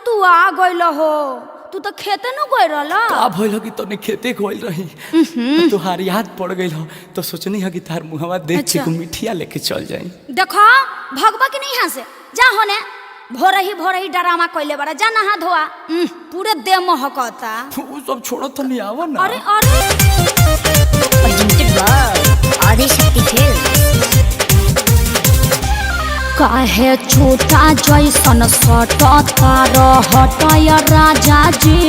तू आ गइल हो। तू तो खेते न गइल रहला। का भइल कि तने खेते गइल रही तोहार याद पड़ गइल हो तो सोचनी है कि तार मुहवा देख के मिठिया लेके चल जाई। देखो भगवा के नहीं यहाँ से जा होने भोर ही डरामा कइले बड़ा जा नहा धोआ पूरे देह महकता। वो सब छोड़ो तो नहीं आवा ना। अरे अरे आदिशक्ति फिल्म्स। काहे छोटा जैसन सटतार हटय राजा जी।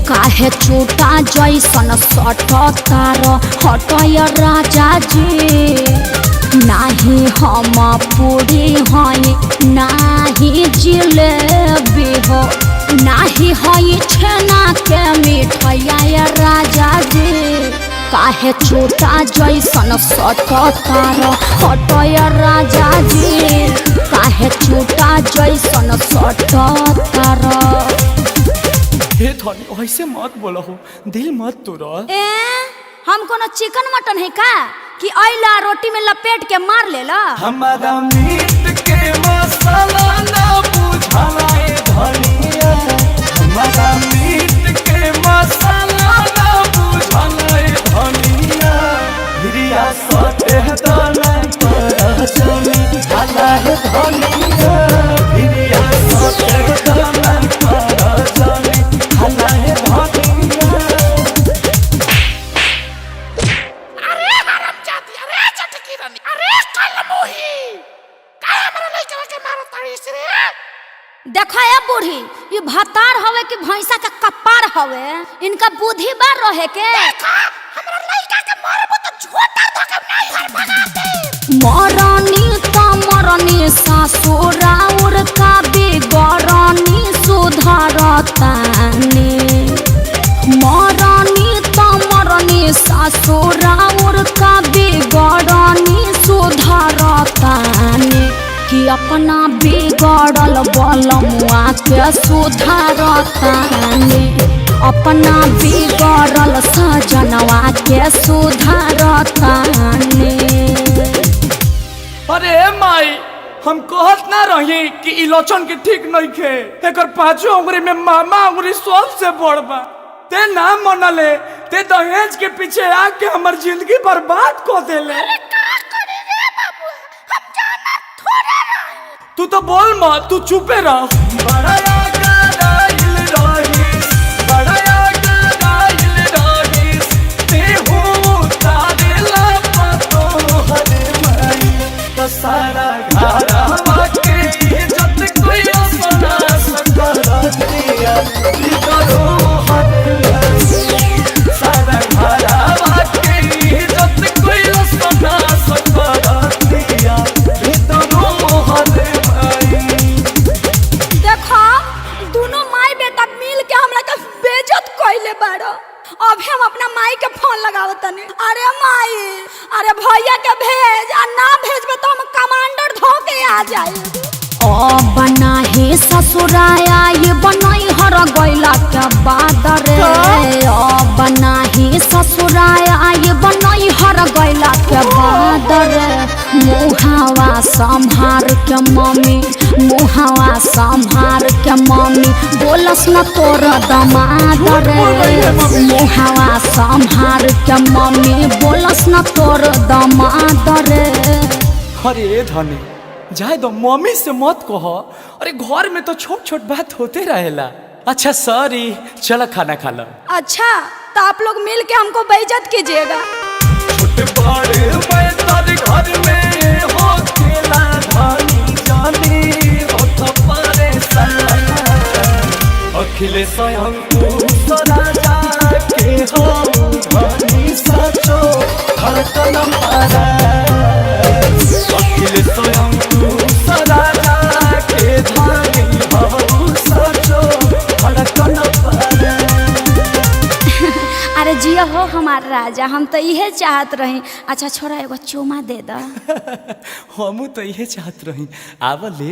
काहे छोटा जैसन सटतार हटय राजा जी। नाही हम पूरी हई नाही जिलेबी हो नाही हई छेना के मिठाइया राजा जी। काहे छोटा जैसन सटतार हटय राजा जी। काहे छोटा जैसन सटतार। हे धनी ऐसे मत बोला हो दिल मत तोड़ा। हम कोनो चिकन मटन है का कि आइला रोटी में लपेट के मार लेला। हमारा मीट के मसाला ना बुझाला ए धनिया। हमारा मीट के मसाला ना बुझाला ए धनिया। हिरिया सटे दाना पर चली हाला है धनिया। हिरिया सटे दाना पर चली हाला है धनिया। देखा है बूढ़ी ये भतार हवे कि भैंसा का कपार हवे। इनका बुद्धि बार रहे के। हमरा लइका के मारबो तो झोटा धके नहीं हर भगाते। मरनी त मरनी ससुराउर का बिगरनी सुधरतानी। मरनी त मरनी ससुराउर का बिगरनी सुधरतानी। कि अपना बिगड़ल बलमुआ के सुधारतानी। अपना बिगड़ल सजनवा के सुधारतानी। अरे माई हम कहत ना रही कि इलोचन के ठीक नहीं खे। एकर पांचों उंगली में मामा उंगली सबसे बड़ बा। ते ना मनले ते दहेज के पीछे आके हमर जिंदगी बर्बाद कर देले। तू तो बोल मत तू चुपे रह। बड़ा यागाइल रहीस बड़ा यागाइल रहीस ते हो तारेला पतो हरे माई। तो सारा घरवा के इज्जत कोई अपना सकल दिया करो हरे माई। सारा घरवा के इज्जत कोई अपना सकल दिया करो हरे। अभी हम अपना माई के फोन लगावत तनी। अरे माई अरे भैया के भेज आ ना भेजबे तो हम कमांडर धो के आ जाए। ओ बना ही ससुराया ये बनई हर गइला के बाद रे। ओ बना ही ससुराया ये बनई हर गइला के बाद रे। मुहावा संभार के मम्मी मुहावा संभार के मम्मी बोलस न तोर दमाद रे। मुहावा संभार के मम्मी बोलस न तोर दमाद रे। अरे धनी जाए दो मम्मी से मत कहो। अरे घर में तो छोट छोट बात होते रहेला। अच्छा सॉरी चलो खाना खा लो। अच्छा तो आप लोग मिल के हमको बेइज्जत कीजिएगा। छोटे बड़े मैं तारे घर में हो खेला धनी जानी हो तो परेशान। अखिले स्वयं तू राजा के हो धनी सचो धड़कन मारा। अखिले स्वयं तू राजा के धनी हो सचो धड़कन मारा। अरे जिया हो हमार राजा हम तो इहे चाहत रही। अच्छा छोरा एगो चुमा दे दा। हम तो इहे चाहत रही आवा ले।